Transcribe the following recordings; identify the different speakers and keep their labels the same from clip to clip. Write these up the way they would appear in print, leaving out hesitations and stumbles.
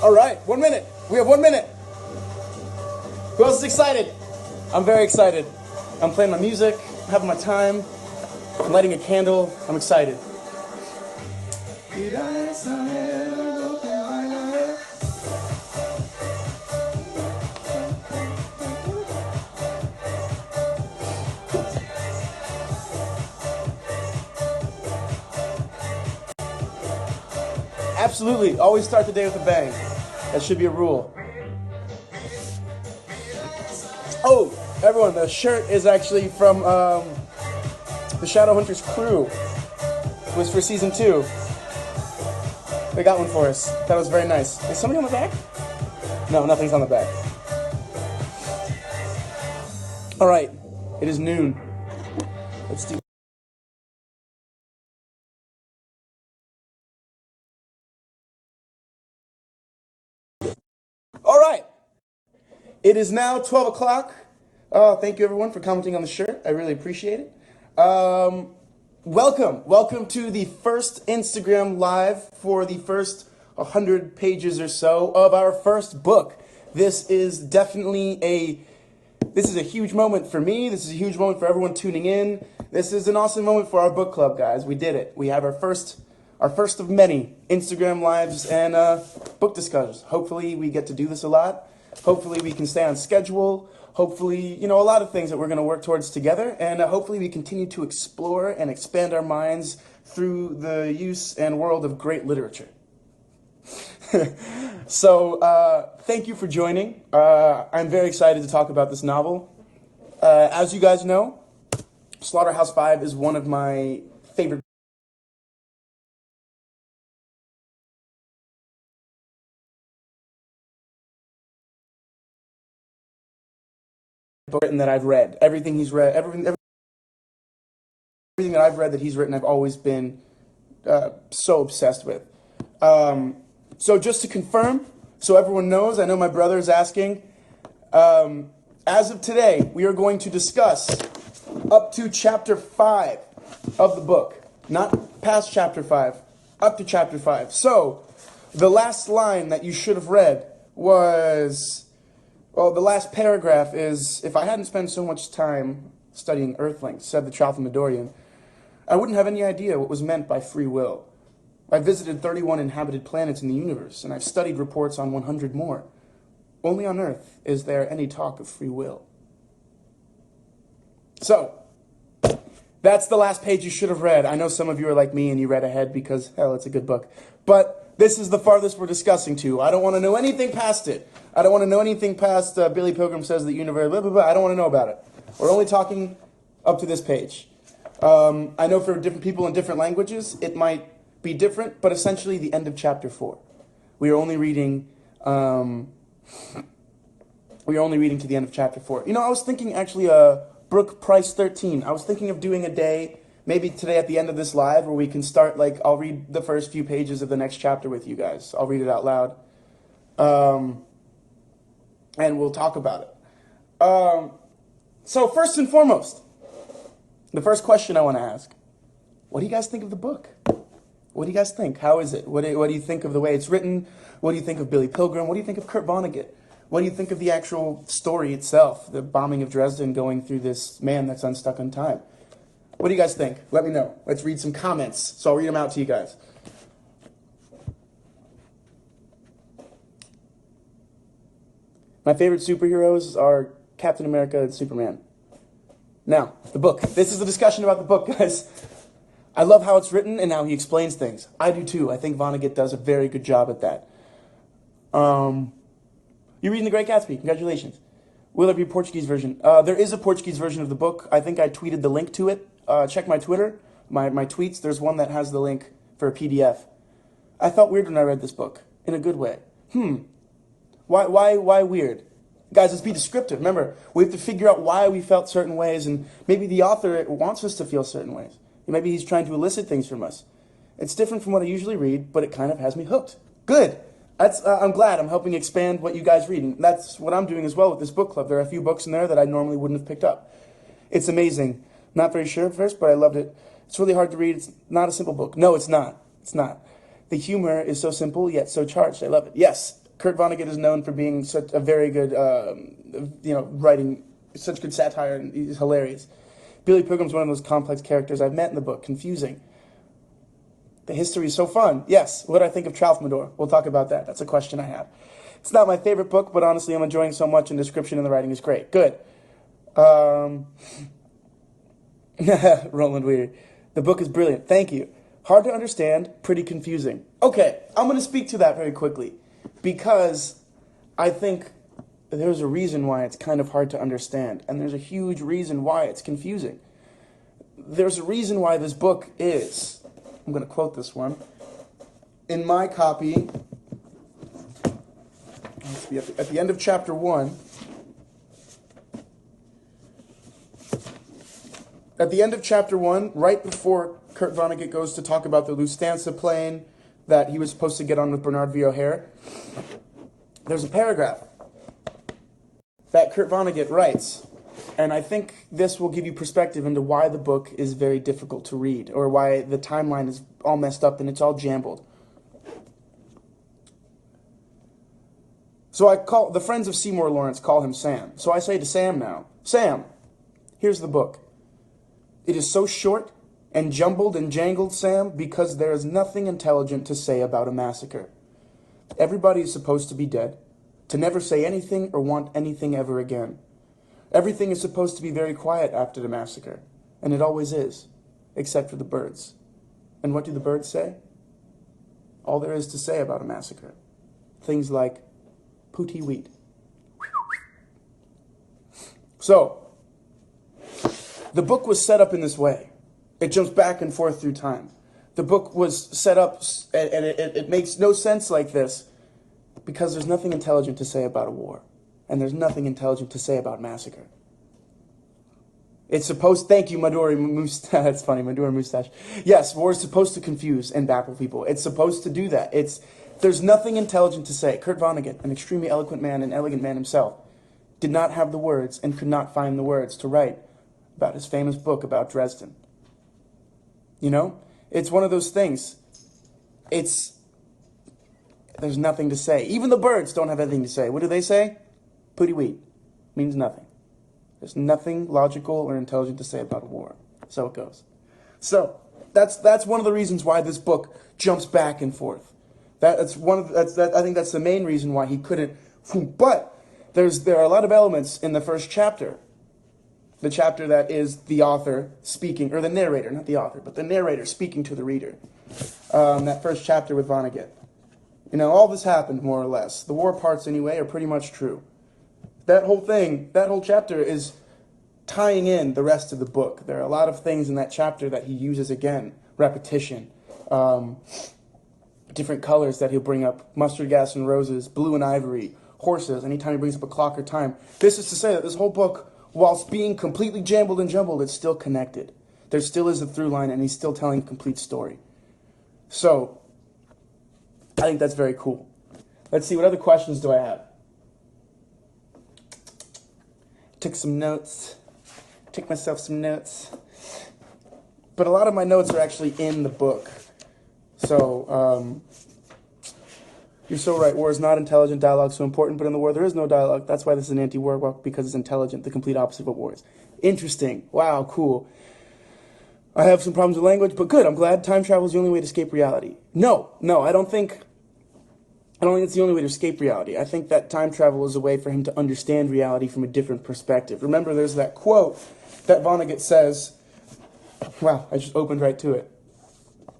Speaker 1: All right, 1 minute. We have 1 minute. Who else is excited? I'm very excited. I'm playing my music, I'm having my time, I'm lighting a candle, I'm excited. Absolutely, always start the day with a bang. That should be a rule. Oh, everyone, the shirt is actually from the Shadowhunters crew. It was for season 2. They got one for us. That was very nice. Is somebody on the back? No, nothing's on the back. All right, it is noon. Let's do. All right, it is now 12 o'clock. Thank you everyone for commenting on the shirt. I really appreciate it. Welcome to the first Instagram Live for the first 100 pages or so of our first book. This is definitely a huge moment for me. This is a huge moment for everyone tuning in. This is an awesome moment for our book club, guys. We did it. We have our first of many Instagram Lives and book discussions. Hopefully we get to do this a lot. Hopefully we can stay on schedule. Hopefully, a lot of things that we're going to work towards together. And hopefully we continue to explore and expand our minds through the use and world of great literature. So, thank you for joining. I'm very excited to talk about this novel. As you guys know, Slaughterhouse-Five is one of my favorite books that I've read. Everything he's read, everything that I've read that he's written, I've always been so obsessed with. So just to confirm, so everyone knows, I know my brother is asking, as of today, we are going to discuss up to chapter 5 of the book. Not past chapter 5, up to chapter 5. So, the last line that you should have read was, well, the last paragraph is, if I hadn't spent so much time studying Earthlings, said the Tralfamadorian, I wouldn't have any idea what was meant by free will. I visited 31 inhabited planets in the universe, and I've studied reports on 100 more. Only on Earth is there any talk of free will. So, that's the last page you should have read. I know some of you are like me and you read ahead because, hell, it's a good book. But this is the farthest we're discussing to. I don't want to know anything past it. I don't want to know anything past Billy Pilgrim says the universe, blah, blah, blah. I don't want to know about it. We're only talking up to this page. I know for different people in different languages, it might be different, but essentially the end of chapter 4. We are only reading to the end of chapter 4. I was thinking actually Brooke Price 13. I was thinking of doing a day, maybe today at the end of this live, where we can start, I'll read the first few pages of the next chapter with you guys. I'll read it out loud. And we'll talk about it. So first and foremost, the first question I want to ask, what do you guys think of the book? What do you guys think? How is it? What do you think of the way it's written? What do you think of Billy Pilgrim? What do you think of Kurt Vonnegut? What do you think of the actual story itself, the bombing of Dresden, going through this man that's unstuck in time? What do you guys think? Let me know. Let's read some comments. So I'll read them out to you guys. My favorite superheroes are Captain America and Superman. Now, the book. This is the discussion about the book, guys. I love how it's written and how he explains things. I do too. I think Vonnegut does a very good job at that. You're reading The Great Gatsby. Congratulations. Will there be a Portuguese version? There is a Portuguese version of the book. I think I tweeted the link to it. Check my Twitter, my tweets. There's one that has the link for a PDF. I felt weird when I read this book, in a good way. Why weird? Guys, let's be descriptive. Remember, we have to figure out why we felt certain ways, and maybe the author wants us to feel certain ways. Maybe he's trying to elicit things from us. It's different from what I usually read, but it kind of has me hooked. Good. I'm glad. I'm helping expand what you guys read, and that's what I'm doing as well with this book club. There are a few books in there that I normally wouldn't have picked up. It's amazing. Not very sure at first, but I loved it. It's really hard to read. It's not a simple book. No, it's not. It's not. The humor is so simple, yet so charged. I love it. Yes, Kurt Vonnegut is known for being such a very good, writing such good satire, and he's hilarious. Billy Pilgrim's one of those complex characters I've met in the book. Confusing. The history is so fun. Yes. What do I think of Tralfamadore? We'll talk about that. That's a question I have. It's not my favorite book, but honestly, I'm enjoying so much, and the description and the writing is great. Good. Roland Weir. The book is brilliant. Thank you. Hard to understand, pretty confusing. Okay, I'm going to speak to that very quickly, because I think there's a reason why it's kind of hard to understand, and there's a huge reason why it's confusing. There's a reason why this book is, I'm going to quote this one, in my copy, let's be at the end of chapter 1, at the end of chapter 1, right before Kurt Vonnegut goes to talk about the Lufthansa plane that he was supposed to get on with Bernard V. O'Hare, there's a paragraph that Kurt Vonnegut writes, and I think this will give you perspective into why the book is very difficult to read, or why the timeline is all messed up and it's all jumbled. So the friends of Seymour Lawrence call him Sam. So I say to Sam now, Sam, here's the book. It is so short and jumbled and jangled, Sam, because there is nothing intelligent to say about a massacre. Everybody is supposed to be dead, to never say anything or want anything ever again. Everything is supposed to be very quiet after the massacre, and it always is, except for the birds. And what do the birds say? All there is to say about a massacre. Things like, pooty wheat. So, the book was set up in this way. It jumps back and forth through time. The book was set up, and it makes no sense like this, because there's nothing intelligent to say about a war. And there's nothing intelligent to say about massacre. It's supposed, thank you, Maduri Mustache, that's funny, Maduri Mustache. Yes, war is supposed to confuse and baffle people. It's supposed to do that. There's nothing intelligent to say. Kurt Vonnegut, an extremely eloquent man and elegant man himself, did not have the words and could not find the words to write about his famous book about Dresden. You know? It's one of those things. There's nothing to say. Even the birds don't have anything to say. What do they say? Pooty wheat. Means nothing. There's nothing logical or intelligent to say about a war. So it goes. So, that's one of the reasons why this book jumps back and forth. I think that's the main reason why he couldn't. But there are a lot of elements in the first chapter. The chapter that is the author speaking, or the narrator, not the author, but the narrator speaking to the reader. That first chapter with Vonnegut. You know, all this happened, more or less. The war parts, anyway, are pretty much true. That whole chapter is tying in the rest of the book. There are a lot of things in that chapter that he uses again. Repetition. Different colors that he'll bring up. Mustard gas and roses, blue and ivory, horses, anytime he brings up a clock or time. This is to say that this whole book, whilst being completely jumbled and jumbled, it's still connected. There still is a through line, and he's still telling a complete story. So, I think that's very cool. Let's see, what other questions do I have? Took some notes. Took myself some notes. But a lot of my notes are actually in the book. So, you're so right. War is not intelligent. Dialogue is so important, but in the war there is no dialogue. That's why this is an anti-war book, because it's intelligent, the complete opposite of what war is. Interesting. Wow, cool. I have some problems with language, but good. I'm glad time travel is the only way to escape reality. No, I don't think it's the only way to escape reality. I think that time travel is a way for him to understand reality from a different perspective. Remember, there's that quote that Vonnegut says. Wow, I just opened right to it.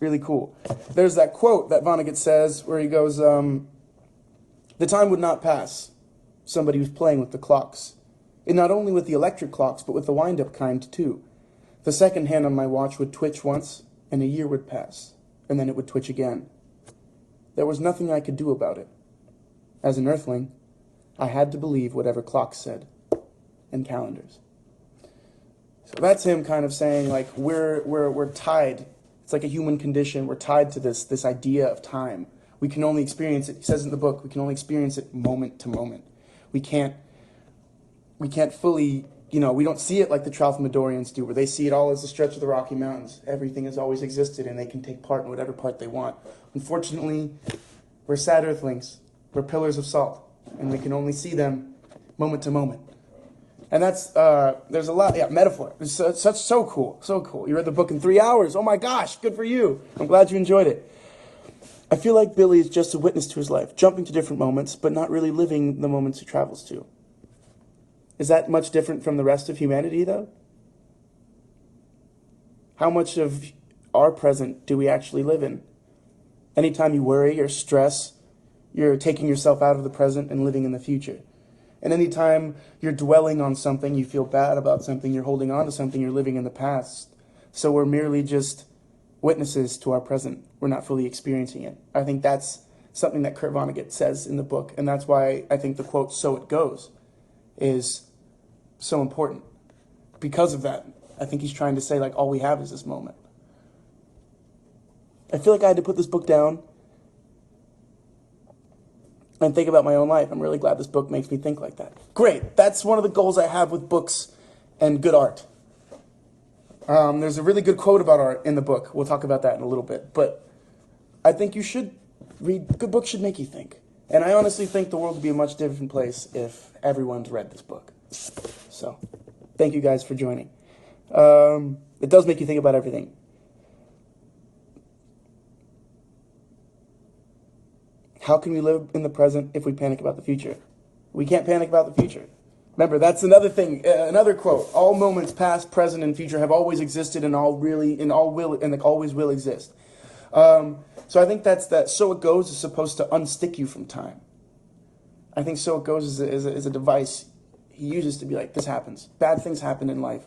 Speaker 1: Really cool. There's that quote that Vonnegut says where he goes, the time would not pass. Somebody was playing with the clocks. And not only with the electric clocks, but with the wind-up kind, too. The second hand on my watch would twitch once, and a year would pass, and then it would twitch again. There was nothing I could do about it. As an earthling, I had to believe whatever clocks said, and calendars. So that's him kind of saying, like, we're tied. It's like a human condition. We're tied to this idea of time. We can only experience it. He says in the book, we can only experience it moment to moment. We can't fully, we don't see it like the Tralfamadorians do, where they see it all as a stretch of the Rocky Mountains. Everything has always existed, and they can take part in whatever part they want. Unfortunately, we're sad earthlings. We're pillars of salt, and we can only see them moment to moment. And that's, there's a lot, yeah, metaphor. It's so cool, so cool. You read the book in 3 hours. Oh my gosh, good for you. I'm glad you enjoyed it. I feel like Billy is just a witness to his life, jumping to different moments, but not really living the moments he travels to. Is that much different from the rest of humanity, though? How much of our present do we actually live in? Anytime you worry or stress, you're taking yourself out of the present and living in the future. And anytime you're dwelling on something, you feel bad about something, you're holding on to something, you're living in the past. So we're merely just witnesses to our present. We're not fully experiencing it. I think that's something that Kurt Vonnegut says in the book, and that's why I think the quote, "So it goes," is so important. Because of that, I think he's trying to say, like, all we have is this moment. I feel like I had to put this book down and think about my own life. I'm really glad this book makes me think like that. Great. That's one of the goals I have with books and good art. There's a really good quote about art in the book. We'll talk about that in a little bit. But I think you should read. Good books should make you think. And I honestly think the world would be a much different place if everyone's read this book. So, thank you guys for joining. It does make you think about everything. How can we live in the present if we panic about the future? We can't panic about the future. Remember, that's another thing, another quote. All moments, past, present, and future, have always existed and always will exist. So I think that's that. So it goes is supposed to unstick you from time. I think so it goes is a device he uses to be like, this happens. Bad things happen in life.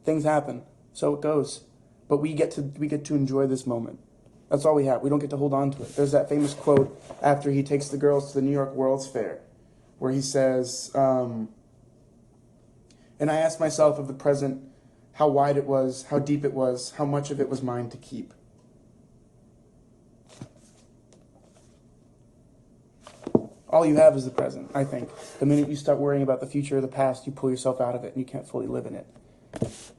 Speaker 1: Things happen. So it goes. But we get to enjoy this moment. That's all we have. We don't get to hold on to it. There's that famous quote after he takes the girls to the New York World's Fair, where he says, and I asked myself of the present how wide it was, how deep it was, how much of it was mine to keep. All you have is the present, I think. The minute you start worrying about the future or the past, you pull yourself out of it and you can't fully live in it.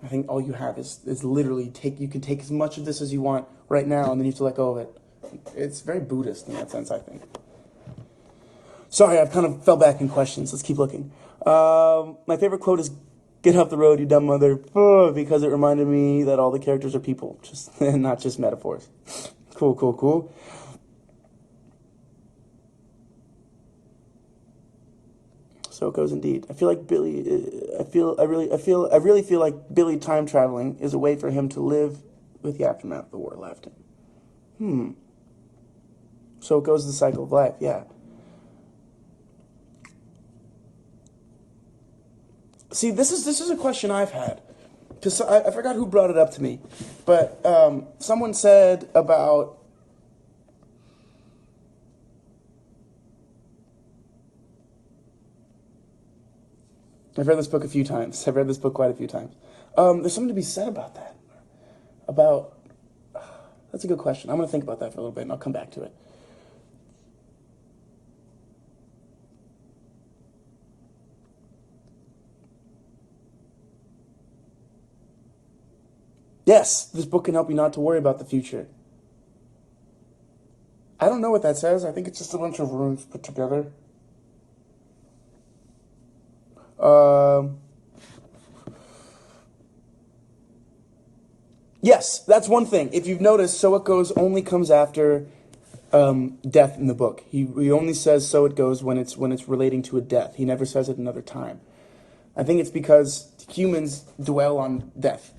Speaker 1: I think all you have is literally you can take as much of this as you want right now, and then you have to let go of it. It's very Buddhist in that sense, I think. Sorry, I've kind of fell back in questions. Let's keep looking. My favorite quote is, "Get off the road, you dumb mother," because it reminded me that all the characters are people, just not just metaphors. Cool, cool, cool. So it goes indeed. I feel like I really feel like Billy time traveling is a way for him to live with the aftermath of the war left him. So it goes the cycle of life, yeah. See, this is a question I've had. Because I forgot who brought it up to me. But someone said about... I've read this book a few times. I've read this book quite a few times. There's something to be said about that. That's a good question. I'm going to think about that for a little bit, and I'll come back to it. Yes, this book can help you not to worry about the future. I don't know what that says. I think it's just a bunch of runes put together. Yes, that's one thing. If you've noticed, "So it goes" only comes after death in the book. He only says "so it goes" when it's relating to a death. He never says it another time. I think it's because humans dwell on death.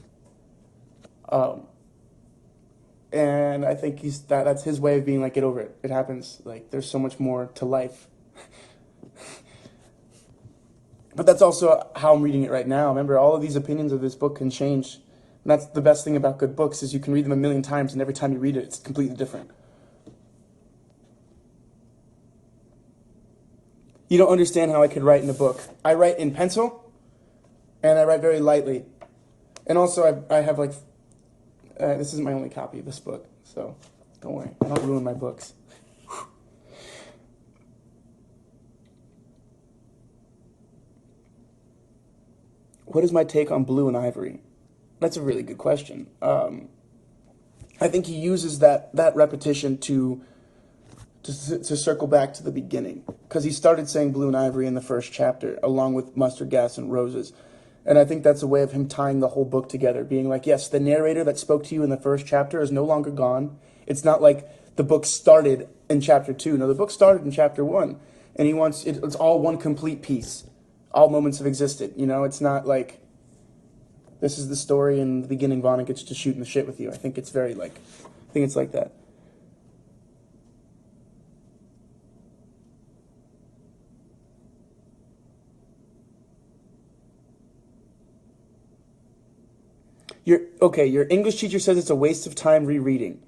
Speaker 1: And I think that's his way of being like, get over it. It happens. Like, there's so much more to life. But that's also how I'm reading it right now. Remember, all of these opinions of this book can change. And that's the best thing about good books, is you can read them a million times, and every time you read it, it's completely different. You don't understand how I could write in a book. I write in pencil, and I write very lightly. And also, I have, like, this isn't my only copy of this book, so don't worry. I don't ruin my books. What is my take on blue and ivory? That's a really good question. I think he uses that repetition to to circle back to the beginning, because he started saying blue and ivory in the first chapter, along with mustard gas and roses. And I think that's a way of him tying the whole book together, being like, yes, the narrator that spoke to you in the first chapter is no longer gone. It's not like the book started in chapter 2. No, the book started in chapter 1. And he wants, it's all one complete piece. All moments have existed. You know, it's not like, this is the story and the beginning Vonnegut's just shooting the shit with you. I think it's very like, I think it's like that. Your English teacher says it's a waste of time rereading.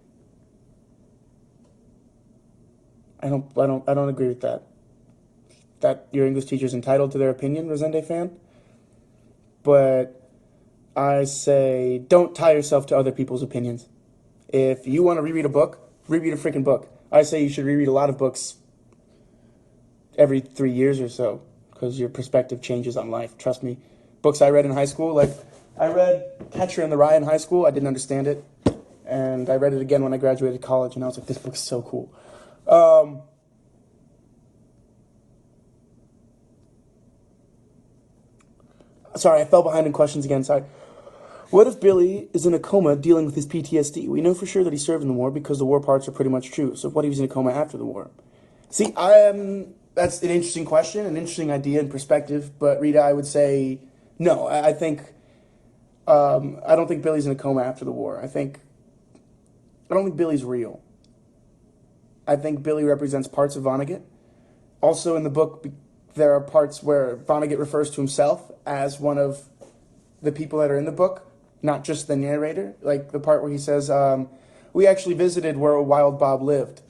Speaker 1: I don't agree with that. That your English teacher is entitled to their opinion, Rosende fan. But I say don't tie yourself to other people's opinions. If you want to reread a book, reread a freaking book. I say you should reread a lot of books every 3 years or so, because your perspective changes on life. Trust me. Books I read in high school, like I read Catcher in the Rye in high school. I didn't understand it. And I read it again when I graduated college, and I was like, this book is so cool. Sorry, I fell behind in questions again. Sorry. What if Billy is in a coma dealing with his PTSD? We know for sure that he served in the war because the war parts are pretty much true. So what if he was in a coma after the war? See, that's an interesting question, an interesting idea and perspective. But Rita, I would say no. I think I don't think Billy's in a coma after the war. I don't think Billy's real. I think Billy represents parts of Vonnegut. Also in the book, there are parts where Vonnegut refers to himself as one of the people that are in the book, not just the narrator. Like the part where he says, we actually visited where Wild Bob lived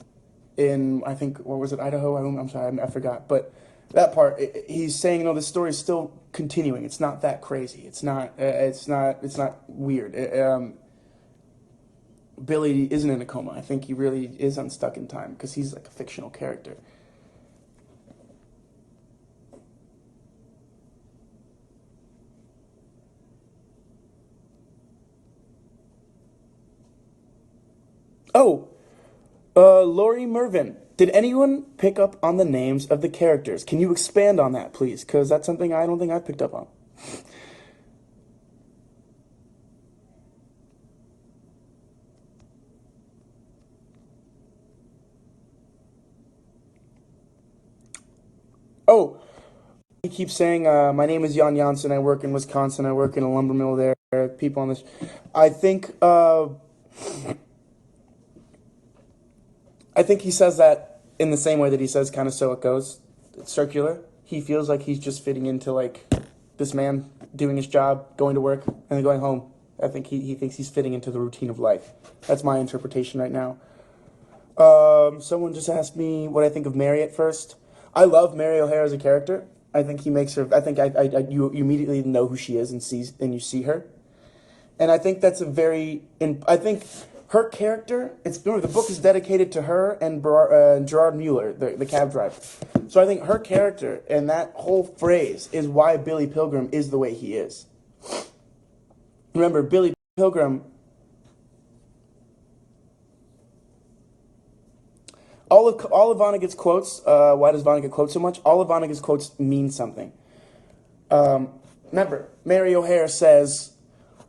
Speaker 1: in, I think, what was it, Idaho? I'm sorry, I forgot. But that part, he's saying, this story is still continuing. It's not that crazy. It's not weird. Billy isn't in a coma. I think he really is unstuck in time because he's like a fictional character. Oh, Lori Mervin. Did anyone pick up on the names of the characters? Can you expand on that, please? Because that's something I don't think I picked up on. Oh, he keeps saying, my name is Jan Janssen. I work in Wisconsin. I work in a lumber mill there. People on this. I think he says that in the same way that he says kind of so it goes. It's circular. He feels like he's just fitting into like this man doing his job, going to work, and then going home. I think he thinks he's fitting into the routine of life. That's my interpretation right now. Someone just asked me what I think of Mary at first. I love Mary O'Hara as a character. I think he makes her. I think you immediately know who she is and you see her, and I think that's a very. I think her character. The book is dedicated to her and Gerard Mueller, the cab driver. So I think her character and that whole phrase is why Billy Pilgrim is the way he is. Remember, Billy Pilgrim. All of Vonnegut's quotes. Why does Vonnegut quote so much? All of Vonnegut's quotes mean something. Remember, Mary O'Hara says,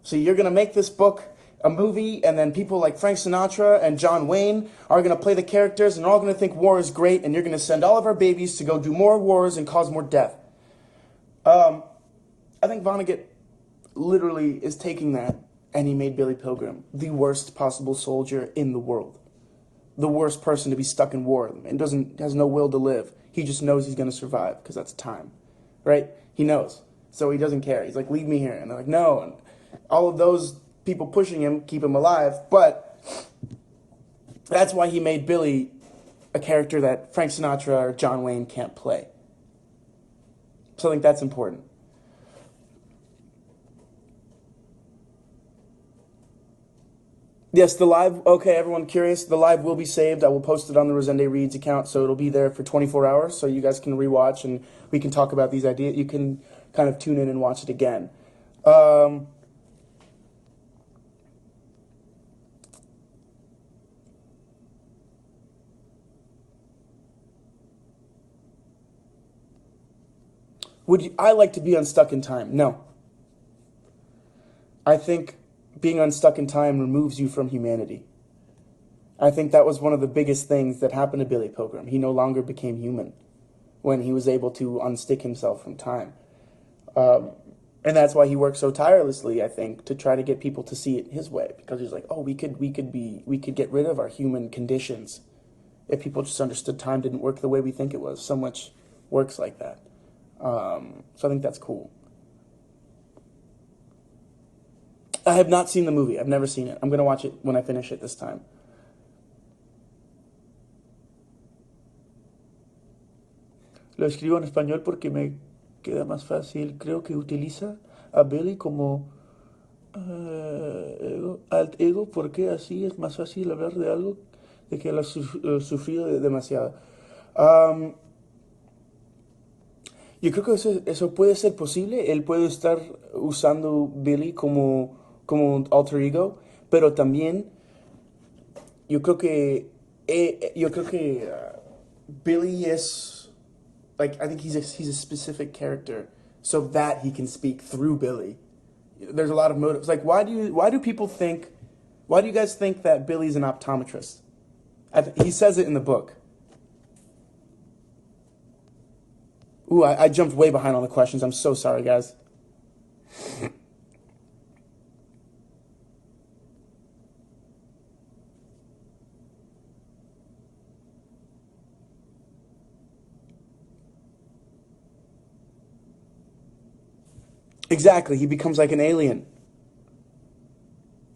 Speaker 1: "So you're gonna make this book a movie, and then people like Frank Sinatra and John Wayne are gonna play the characters, and they're all gonna think war is great, and you're gonna send all of our babies to go do more wars and cause more death." I think Vonnegut literally is taking that, and he made Billy Pilgrim the worst possible soldier in the world. The worst person to be stuck in war and has no will to live. He just knows he's going to survive because that's time, right? He knows, so he doesn't care. He's like, leave me here, and they're like, no. And all of those people pushing him keep him alive, but that's why he made Billy a character that Frank Sinatra or John Wayne can't play. So I think that's important. Yes, the live, okay, everyone curious, the live will be saved. I will post it on the Rosende Reads account, so it'll be there for 24 hours, so you guys can rewatch and we can talk about these ideas. You can kind of tune in and watch it again. I like to be unstuck in time? No. I think being unstuck in time removes you from humanity. I think that was one of the biggest things that happened to Billy Pilgrim. He no longer became human when he was able to unstick himself from time. And that's why he worked so tirelessly, I think, to try to get people to see it his way. Because he's like, oh, we could get rid of our human conditions if people just understood time didn't work the way we think it was. So much works like that. So I think that's cool. I have not seen the movie. I've never seen it. I'm going to watch it when I finish it this time. Lo escribo en español porque me queda más fácil. Creo que utiliza a Billy como alt ego porque así es más fácil hablar de algo de que él ha sufrido demasiado. Yo creo que eso puede ser posible. Él puede estar usando Billy como un alter ego, pero también yo creo que Billy es, like, I think he's a specific character so that he can speak through Billy. There's a lot of motives. Like, why do you guys think that Billy's an optometrist? He says it in the book. Ooh, I jumped way behind on the questions. I'm so sorry, guys. Exactly, he becomes like an alien.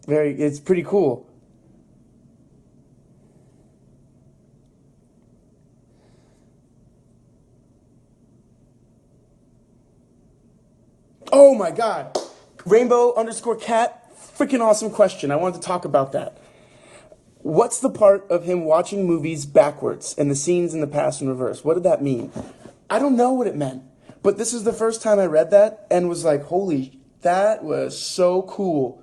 Speaker 1: It's pretty cool. Oh my God. Rainbow_cat, freaking awesome question. I wanted to talk about that. What's the part of him watching movies backwards and the scenes in the past in reverse? What did that mean? I don't know what it meant. But this is the first time I read that and was like, holy, that was so cool.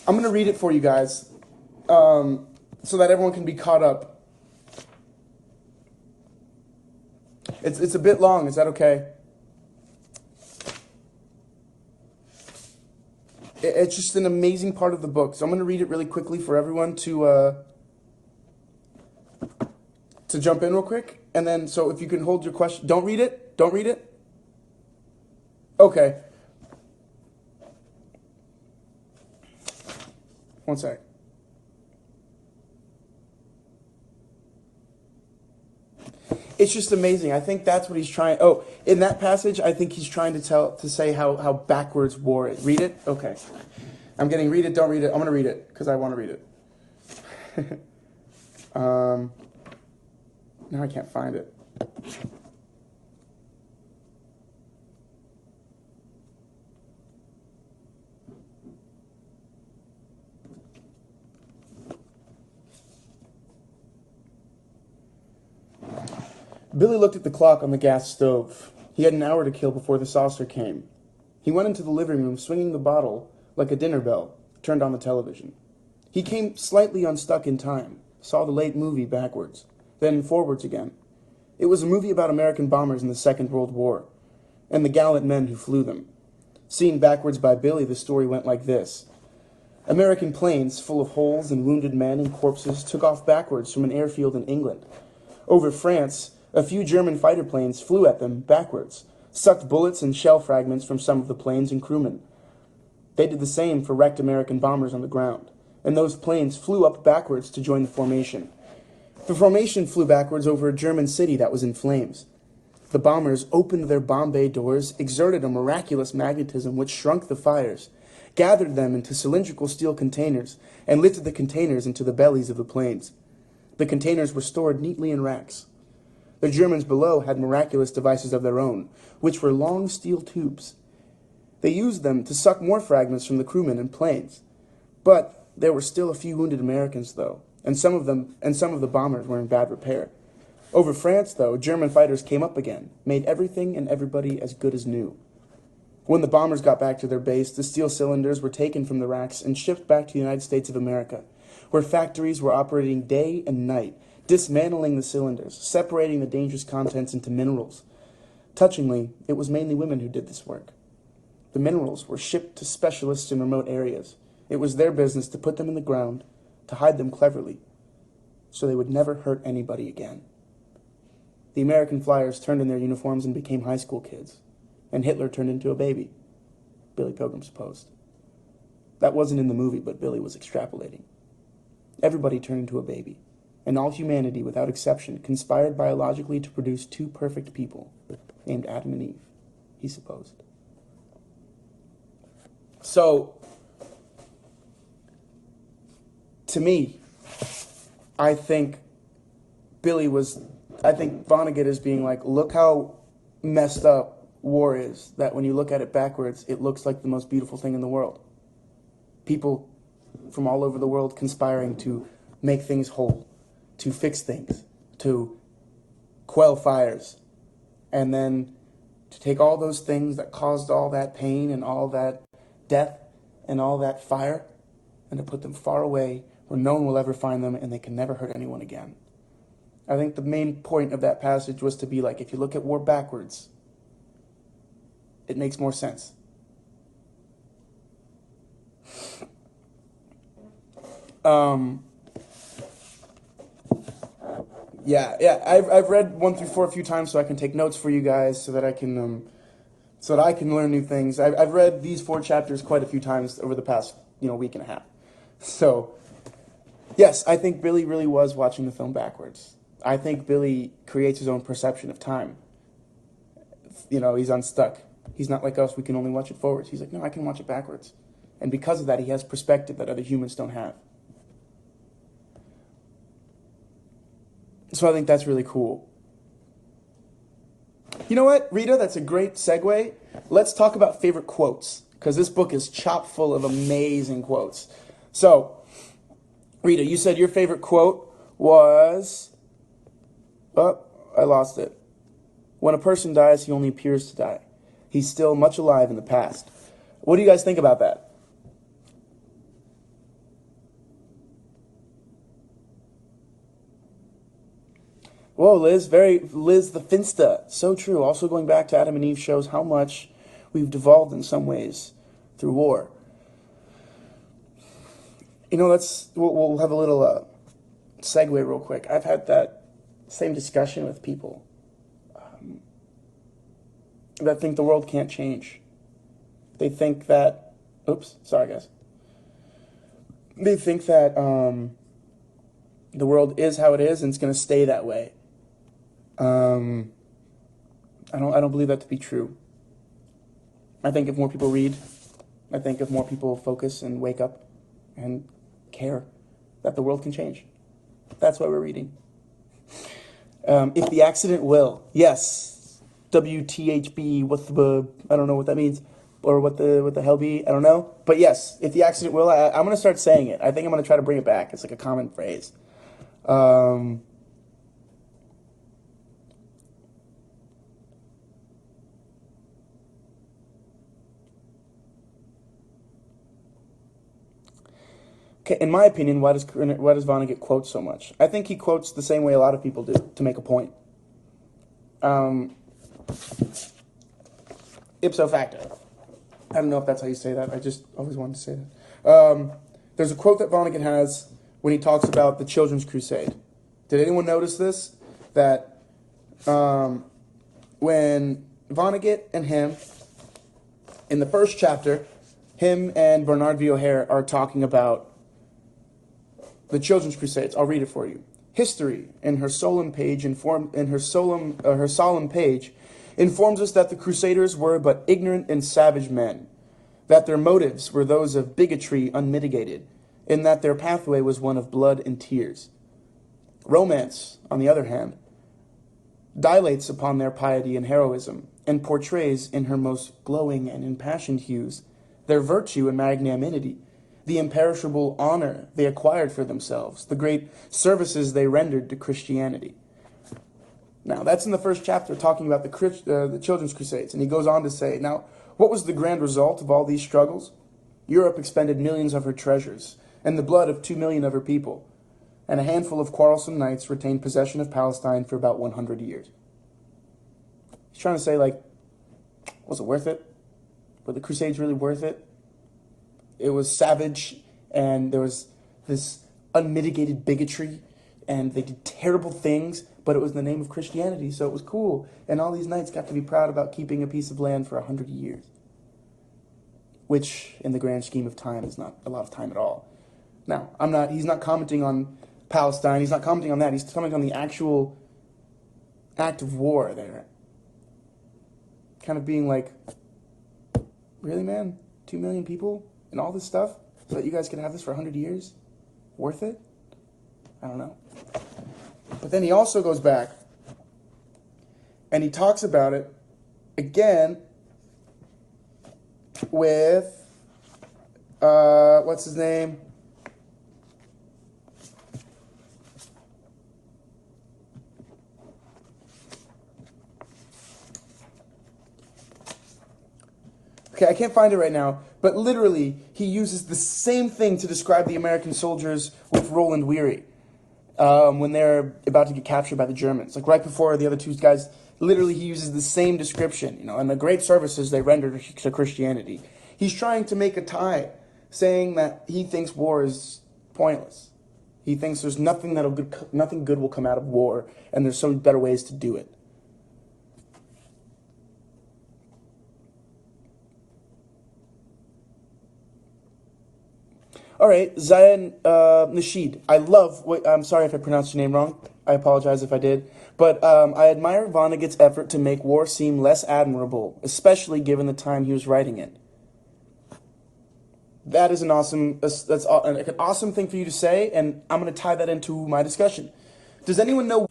Speaker 1: I'm going to read it for you guys so that everyone can be caught up. It's a bit long. Is that okay? It's just an amazing part of the book. So I'm going to read it really quickly for everyone to jump in real quick. And then, so if you can hold your question. Don't read it. Don't read it? Okay. One sec. It's just amazing. I think that's what he's trying. Oh, in that passage, I think he's trying to say how backwards war is. Read it? Okay. I'm getting read it, don't read it. I'm going to read it because I want to read it. Now I can't find it. Billy looked at the clock on the gas stove. He had an hour to kill before the saucer came. He went into the living room, swinging the bottle like a dinner bell, turned on the television. He came slightly unstuck in time, saw the late movie backwards, then forwards again. It was a movie about American bombers in the Second World War, and the gallant men who flew them. Seen backwards by Billy, the story went like this. American planes, full of holes and wounded men and corpses, took off backwards from an airfield in England. Over France, a few German fighter planes flew at them backwards, sucked bullets and shell fragments from some of the planes and crewmen. They did the same for wrecked American bombers on the ground, and those planes flew up backwards to join the formation. The formation flew backwards over a German city that was in flames. The bombers opened their bomb bay doors, exerted a miraculous magnetism which shrunk the fires, gathered them into cylindrical steel containers, and lifted the containers into the bellies of the planes. The containers were stored neatly in racks. The Germans below had miraculous devices of their own, which were long steel tubes. They used them to suck more fragments from the crewmen and planes. But there were still a few wounded Americans, though, and some of the bombers were in bad repair. Over France, though, German fighters came up again, made everything and everybody as good as new. When the bombers got back to their base, the steel cylinders were taken from the racks and shipped back to the United States of America, where factories were operating day and night, dismantling the cylinders, separating the dangerous contents into minerals. Touchingly, it was mainly women who did this work. The minerals were shipped to specialists in remote areas. It was their business to put them in the ground, to hide them cleverly, so they would never hurt anybody again. The American flyers turned in their uniforms and became high school kids, and Hitler turned into a baby, Billy Pilgrim supposed. That wasn't in the movie, but Billy was extrapolating. Everybody turned into a baby, and all humanity, without exception, conspired biologically to produce two perfect people, named Adam and Eve, he supposed. So, to me, I think Vonnegut is being like, look how messed up war is, that when you look at it backwards, it looks like the most beautiful thing in the world. People from all over the world conspiring to make things whole, to fix things, to quell fires, and then to take all those things that caused all that pain and all that death and all that fire, and to put them far away where no one will ever find them and they can never hurt anyone again. I think the main point of that passage was to be like, if you look at war backwards, it makes more sense. I've read 1 through 4 a few times so I can take notes for you guys, so that I can learn new things. I've read these 4 chapters quite a few times over the past week and a half. So, yes, I think Billy really was watching the film backwards. I think Billy creates his own perception of time. He's unstuck. He's not like us. We can only watch it forwards. He's like, no, I can watch it backwards. And because of that, he has perspective that other humans don't have. So I think that's really cool. You know what, Rita? That's a great segue. Let's talk about favorite quotes, because this book is chock full of amazing quotes. So, Rita, you said your favorite quote was... Oh, I lost it. When a person dies, he only appears to die. He's still much alive in the past. What do you guys think about that? Whoa, Liz the Finsta. So true. Also going back to Adam and Eve shows how much we've devolved in some ways through war. We'll have a little segue real quick. I've had that same discussion with people that think the world can't change. They think that, sorry guys. They think that the world is how it is and it's going to stay that way. I don't believe that to be true. I think if more people read, I think if more people focus and wake up and care, that the world can change. That's why we're reading. If the accident will, yes. WTHB, I don't know what that means, or what the hell be, I don't know. But yes, if the accident will, I'm going to start saying it. I think I'm going to try to bring it back. It's like a common phrase. Okay, in my opinion, why does Vonnegut quote so much? I think he quotes the same way a lot of people do, to make a point. Ipso facto. I don't know if that's how you say that. I just always wanted to say that. There's a quote that Vonnegut has when he talks about the Children's Crusade. Did anyone notice this? That when Vonnegut and him, in the first chapter, him and Bernard V. O'Hare are talking about the Children's Crusades. I'll read it for you. History, in her solemn page, informs us that the Crusaders were but ignorant and savage men, that their motives were those of bigotry unmitigated, and that their pathway was one of blood and tears. Romance, on the other hand, dilates upon their piety and heroism, and portrays in her most glowing and impassioned hues their virtue and magnanimity, the imperishable honor they acquired for themselves, the great services they rendered to Christianity. Now, that's in the first chapter, talking about the Children's Crusades, and he goes on to say, now, what was the grand result of all these struggles? Europe expended millions of her treasures, and the blood of 2 million of her people, and a handful of quarrelsome knights retained possession of Palestine for about 100 years. He's trying to say, like, was it worth it? Were the Crusades really worth it? It was savage, and there was this unmitigated bigotry, and they did terrible things, but it was in the name of Christianity, so it was cool. And all these knights got to be proud about keeping a piece of land for 100 years, which, in the grand scheme of time, is not a lot of time at all. Now, he's not commenting on Palestine, he's not commenting on that, he's commenting on the actual act of war there. Kind of being like, really, man? 2 million people and all this stuff so that you guys could have this for 100 years? Worth it? I don't know. But then he also goes back and he talks about it again with, what's his name? Okay, I can't find it right now, but literally, he uses the same thing to describe the American soldiers with Roland Weary when they're about to get captured by the Germans. Like right before the other two guys, literally he uses the same description, and the great services they rendered to Christianity. He's trying to make a tie, saying that he thinks war is pointless. He thinks there's nothing good will come out of war, and there's so many better ways to do it. All right, Zayn Nasheed. I'm sorry if I pronounced your name wrong. I apologize if I did. But I admire Vonnegut's effort to make war seem less admirable, especially given the time he was writing it. That's an awesome thing for you to say, and I'm going to tie that into my discussion. Does anyone know?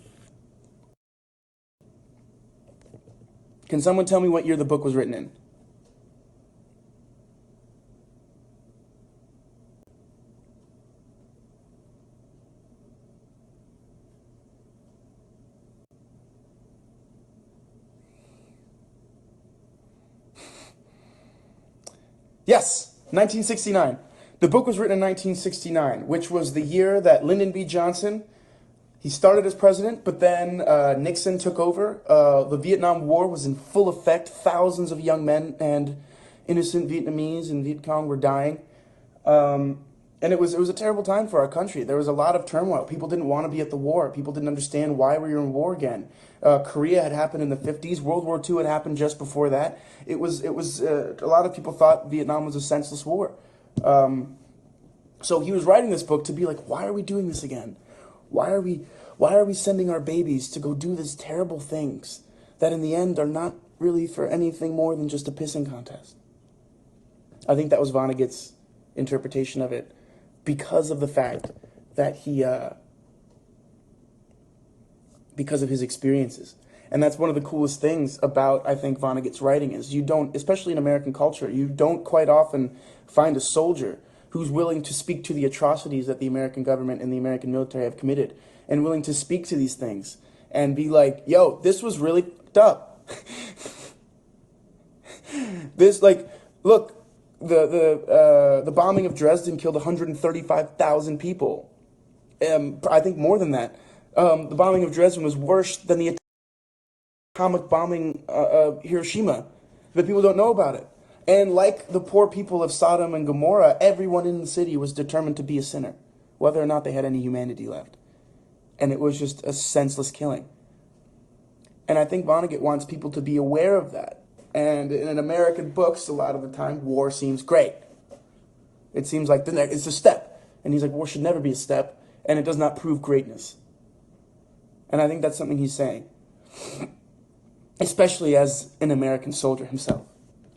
Speaker 1: Can someone tell me what year the book was written in? Yes, 1969. The book was written in 1969, which was the year that Lyndon B. Johnson, he started as president, but then Nixon took over. The Vietnam War was in full effect. Thousands of young men and innocent Vietnamese and Viet Cong were dying. And it was a terrible time for our country. There was a lot of turmoil. People didn't want to be at the war. People didn't understand why we were in war again. Korea had happened in the 50s. World War II had happened just before that. It was a lot of people thought Vietnam was a senseless war. So he was writing this book to be like, why are we doing this again? Why are we sending our babies to go do these terrible things that in the end are not really for anything more than just a pissing contest? I think that was Vonnegut's interpretation of it, because of the fact that because of his experiences. And that's one of the coolest things about, I think, Vonnegut's writing is you don't, especially in American culture, you don't quite often find a soldier who's willing to speak to the atrocities that the American government and the American military have committed, and willing to speak to these things and be like, yo, this was really fucked up. This, like, look, the bombing of Dresden killed 135,000 people. I think more than that. The bombing of Dresden was worse than the atomic bombing of Hiroshima, but people don't know about it. And like the poor people of Sodom and Gomorrah, everyone in the city was determined to be a sinner, whether or not they had any humanity left. And it was just a senseless killing. And I think Vonnegut wants people to be aware of that. And in American books, a lot of the time, war seems great. It seems like it's a step. And he's like, war should never be a step, and it does not prove greatness. And I think that's something he's saying, especially as an American soldier himself.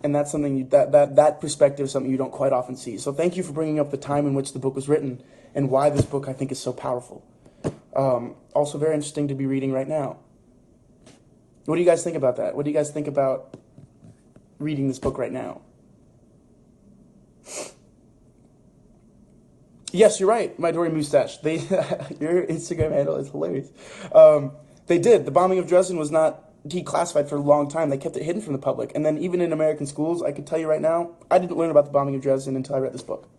Speaker 1: And that's something that perspective is something you don't quite often see. So thank you for bringing up the time in which the book was written and why this book I think is so powerful. Also very interesting to be reading right now. What do you guys think about that? What do you guys think about reading this book right now? Yes, you're right, my Dory Mustache. Your Instagram handle is hilarious. They did. The bombing of Dresden was not declassified for a long time. They kept it hidden from the public. And then even in American schools, I can tell you right now, I didn't learn about the bombing of Dresden until I read this book.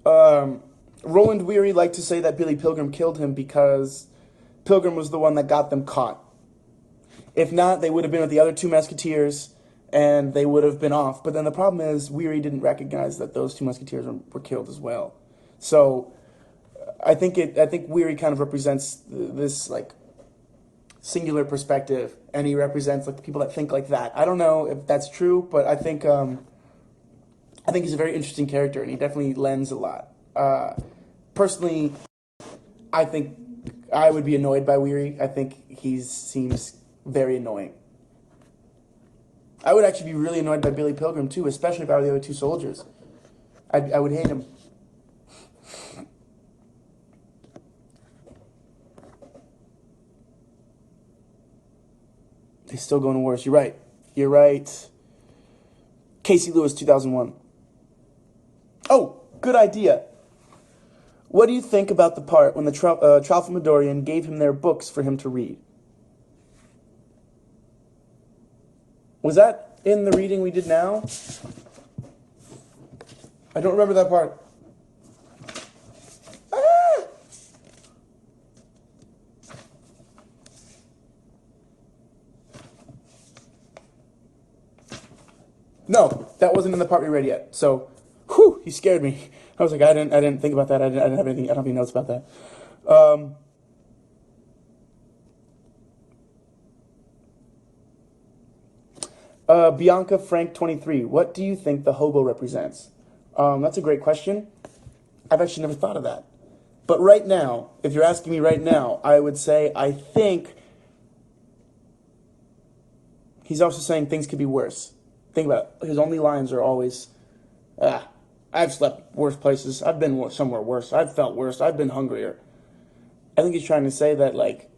Speaker 1: Um, Roland Weary liked to say that Billy Pilgrim killed him because Pilgrim was the one that got them caught. If not, they would have been with the other two musketeers, and they would have been off. But then the problem is, Weary didn't recognize that those two musketeers were killed as well. So I think Weary kind of represents this like singular perspective, and he represents like the people that think like that. I don't know if that's true, but I think he's a very interesting character, and he definitely lends a lot. Personally, I think I would be annoyed by Weary. I think he seems very annoying. I would actually be really annoyed by Billy Pilgrim too, especially if I were the other two soldiers. I would hate him. He's still going worse. You're right. You're right. Casey Lewis, 2001. Oh, good idea. What do you think about the part when the Tralfamadorian gave him their books for him to read? Was that in the reading we did now? I don't remember that part. Ah! No, that wasn't in the part we read yet. So, whew, he scared me. I was like, I didn't think about that. I didn't have anything. I don't have any notes about that. Bianca Frank 23. What do you think the hobo represents? That's a great question. I've actually never thought of that. But right now, if you're asking me right now, I would say I think he's also saying things could be worse. Think about it. His only lines are always, I've slept worse places. I've been somewhere worse. I've felt worse. I've been hungrier. I think he's trying to say that, like,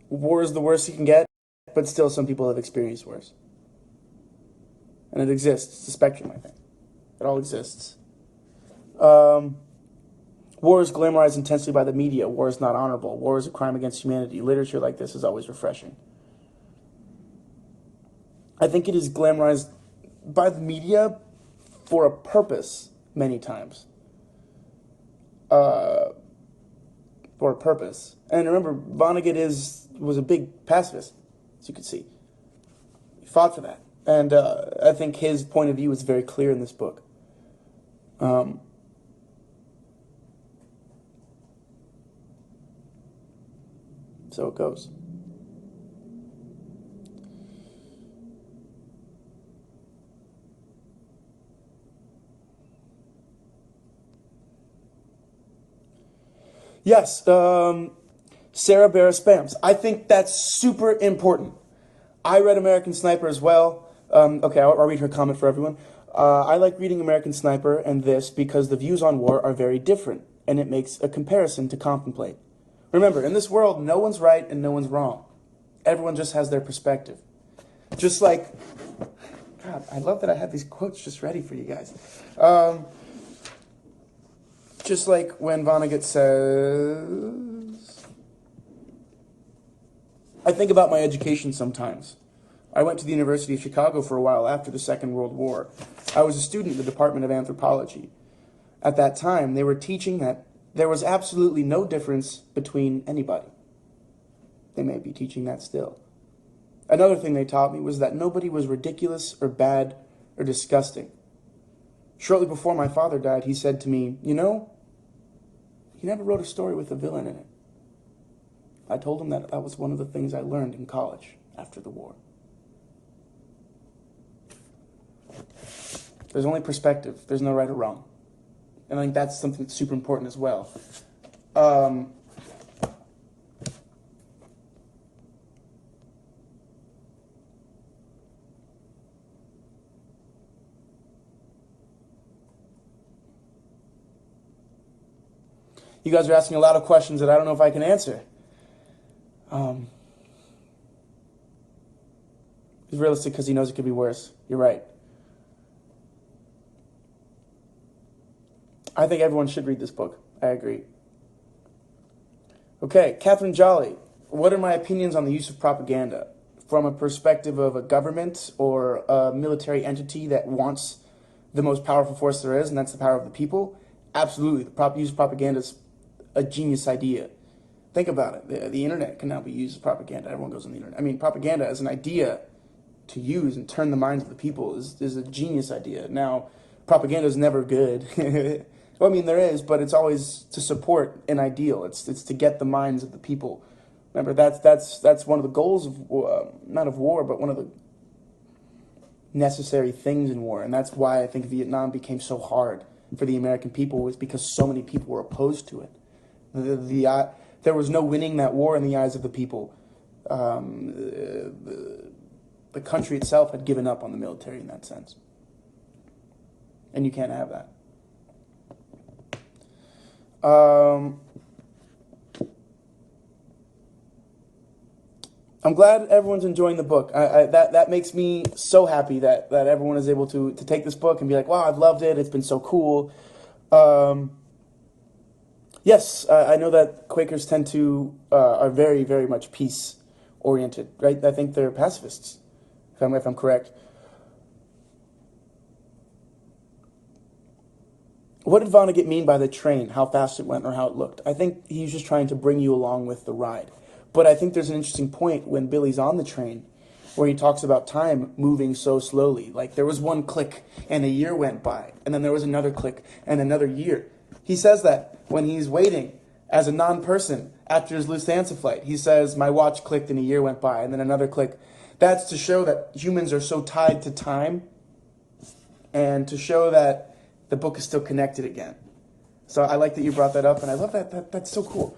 Speaker 1: war is the worst you can get, but still some people have experienced worse. And it exists. It's a spectrum, I think. It all exists. War is glamorized intensely by the media. War is not honorable. War is a crime against humanity. Literature like this is always refreshing. I think it is glamorized by the media for a purpose many times. For a purpose. And remember, Vonnegut was a big pacifist, as you can see. He fought for that. And I think his point of view is very clear in this book. So it goes. Yes, Sarah Barra spams. I think that's super important. I read American Sniper as well. Okay, I'll read her comment for everyone. I like reading American Sniper and this because the views on war are very different, and it makes a comparison to contemplate. Remember, in this world, no one's right and no one's wrong. Everyone just has their perspective. Just like, God, I love that I have these quotes just ready for you guys. Just like when Vonnegut says, I think about my education sometimes. I went to the University of Chicago for a while after the Second World War. I was a student in the Department of Anthropology. At that time, they were teaching that there was absolutely no difference between anybody. They may be teaching that still. Another thing they taught me was that nobody was ridiculous or bad or disgusting. Shortly before my father died, he said to me, you know, he never wrote a story with a villain in it. I told him that was one of the things I learned in college after the war. There's only perspective. There's no right or wrong. And I think that's something that's super important as well. You guys are asking a lot of questions that I don't know if I can answer. He's realistic because he knows it could be worse. You're right. I think everyone should read this book. I agree. Okay, Catherine Jolly. What are my opinions on the use of propaganda from a perspective of a government or a military entity that wants the most powerful force there is, and that's the power of the people, absolutely. The use of propaganda is a genius idea. Think about it. The internet can now be used as propaganda. Everyone goes on the internet. I mean, propaganda as an idea to use and turn the minds of the people is a genius idea. Now, propaganda is never good. Well, I mean, there is, but it's always to support an ideal. It's to get the minds of the people. Remember, that's one of the goals of not of war, but one of the necessary things in war, and that's why I think Vietnam became so hard for the American people, was because so many people were opposed to it. There was no winning that war in the eyes of the people. The country itself had given up on the military in that sense, and you can't have that. I'm glad everyone's enjoying the book. That makes me so happy that everyone is able to take this book and be like, wow, I've loved it. It's been so cool. Yes, I know that Quakers tend to are very, very much peace-oriented, right? I think they're pacifists, if I'm correct. What did Vonnegut mean by the train, how fast it went or how it looked? I think he's just trying to bring you along with the ride. But I think there's an interesting point when Billy's on the train where he talks about time moving so slowly. Like, there was one click and a year went by, and then there was another click and another year. He says that when he's waiting as a non-person after his Lufthansa flight. He says, my watch clicked and a year went by, and then another click. That's to show that humans are so tied to time and to show that the book is still connected again. So I like that you brought that up, and I love that. That's so cool.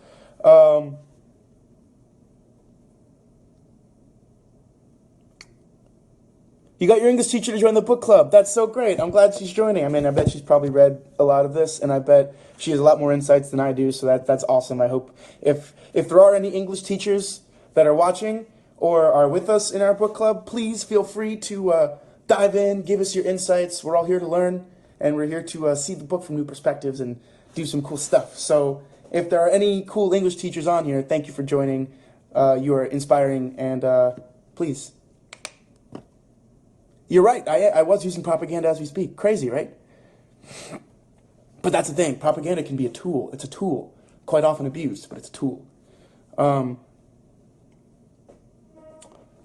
Speaker 1: You got your English teacher to join the book club. That's so great. I'm glad she's joining. I mean, I bet she's probably read a lot of this, and I bet she has a lot more insights than I do, so that's awesome. I hope if there are any English teachers that are watching or are with us in our book club, please feel free to dive in, give us your insights. We're all here to learn, and we're here to see the book from new perspectives and do some cool stuff. So if there are any cool English teachers on here, thank you for joining. You are inspiring, and please. You're right. I was using propaganda as we speak. Crazy, right? But that's the thing. Propaganda can be a tool. It's a tool. Quite often abused, but it's a tool.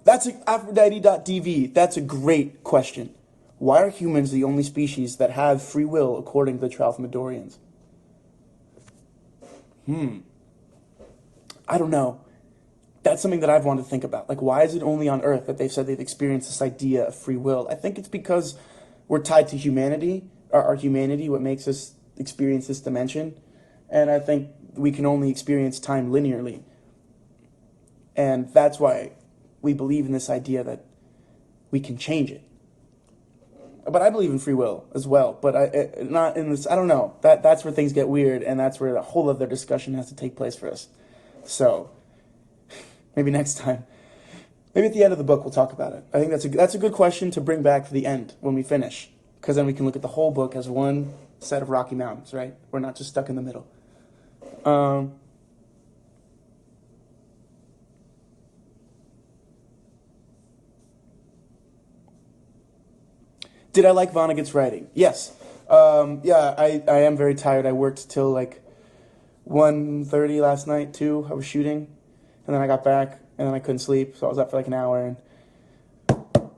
Speaker 1: That's Aphrodite.dv. That's a great question. Why are humans the only species that have free will according to the Tralfamadorians? I don't know. That's something that I've wanted to think about. Like, why is it only on Earth that they've said they've experienced this idea of free will? I think it's because we're tied to humanity, our humanity, what makes us experience this dimension. And I think we can only experience time linearly. And that's why we believe in this idea that we can change it. But I believe in free will as well. But not in this, I don't know. That's where things get weird, and that's where a whole other discussion has to take place for us. So maybe next time. Maybe at the end of the book we'll talk about it. I think that's a good question to bring back to the end when we finish. Because then we can look at the whole book as one set of Rocky Mountains, right? We're not just stuck in the middle. Did I like Vonnegut's writing? Yes. Yeah, I am very tired. I worked till like 1:30 last night, too. I was shooting. And then I got back, and then I couldn't sleep, so I was up for like an hour, and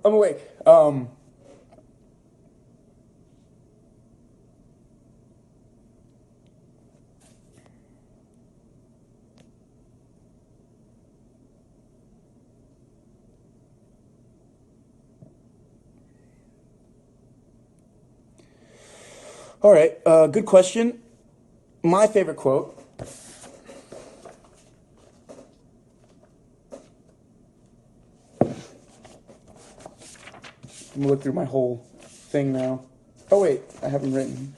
Speaker 1: I'm awake. All right, good question. My favorite quote. I'm going to look through my whole thing now. Oh, wait, I have them written.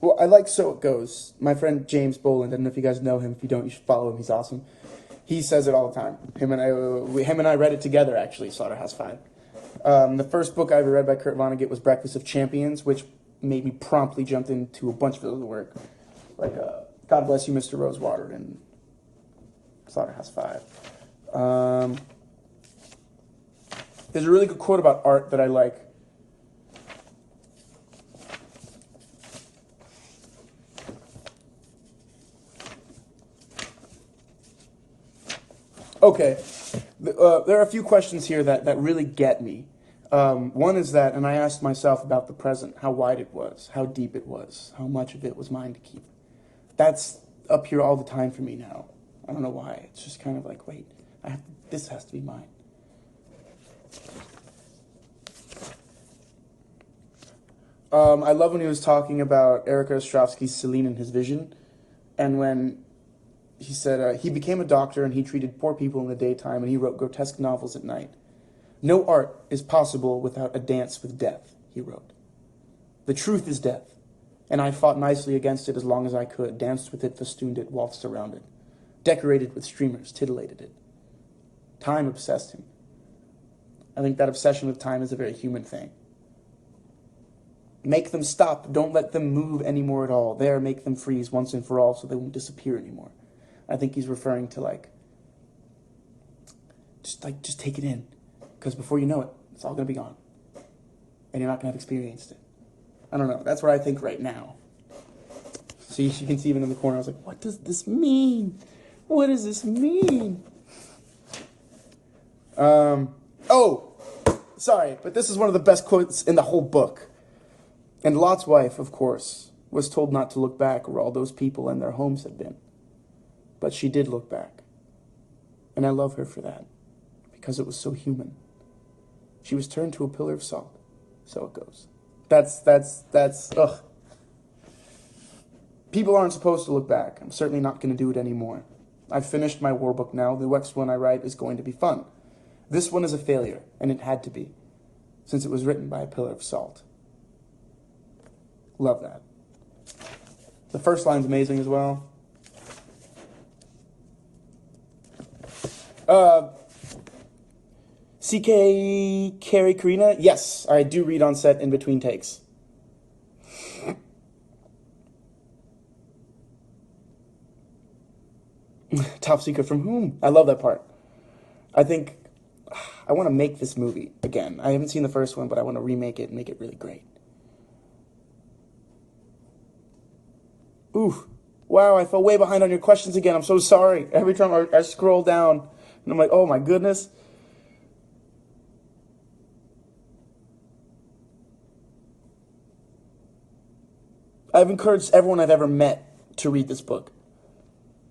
Speaker 1: Well, I like So It Goes. My friend James Boland, I don't know if you guys know him. If you don't, you should follow him. He's awesome. He says it all the time. Him and I read it together, actually, Slaughterhouse-Five. The first book I ever read by Kurt Vonnegut was Breakfast of Champions, which made me promptly jump into a bunch of his other work. Like God Bless You, Mr. Rosewater, and Slaughterhouse-Five. Um, there's a really good quote about art that I like. Okay, there are a few questions here that really get me. One is that, and I asked myself about the present, how wide it was, how deep it was, how much of it was mine to keep. That's up here all the time for me now. I don't know why. It's just kind of like, wait, this has to be mine. I love when he was talking about Eric Ostrovsky's Celine and his vision, and when he said he became a doctor and he treated poor people in the daytime and he wrote grotesque novels at night. No art is possible without a dance with death, he wrote. The truth is death, and I fought nicely against it as long as I could, danced with it, festooned it, waltzed around it, decorated with streamers, titillated it. Time obsessed him. I think that obsession with time is a very human thing. Make them stop. Don't let them move anymore at all. There, make them freeze once and for all so they won't disappear anymore. I think he's referring to just take it in. Because before you know it, it's all going to be gone. And you're not going to have experienced it. I don't know. That's what I think right now. So you can see even in the corner, I was like, what does this mean? What does this mean? Sorry, but this is one of the best quotes in the whole book. And Lot's wife, of course, was told not to look back where all those people and their homes had been. But she did look back. And I love her for that. Because it was so human. She was turned to a pillar of salt. So it goes. Ugh. People aren't supposed to look back. I'm certainly not going to do it anymore. I've finished my war book now. The next one I write is going to be fun. This one is a failure, and it had to be, since it was written by a pillar of salt. Love that. The first line's amazing as well. CK Carrie Karina? Yes, I do read on set in between takes. Top secret from whom? I love that part. I think I want to make this movie again. I haven't seen the first one, but I want to remake it and make it really great. Ooh, wow, I fell way behind on your questions again. I'm so sorry. Every time I scroll down, and I'm like, oh my goodness. I've encouraged everyone I've ever met to read this book.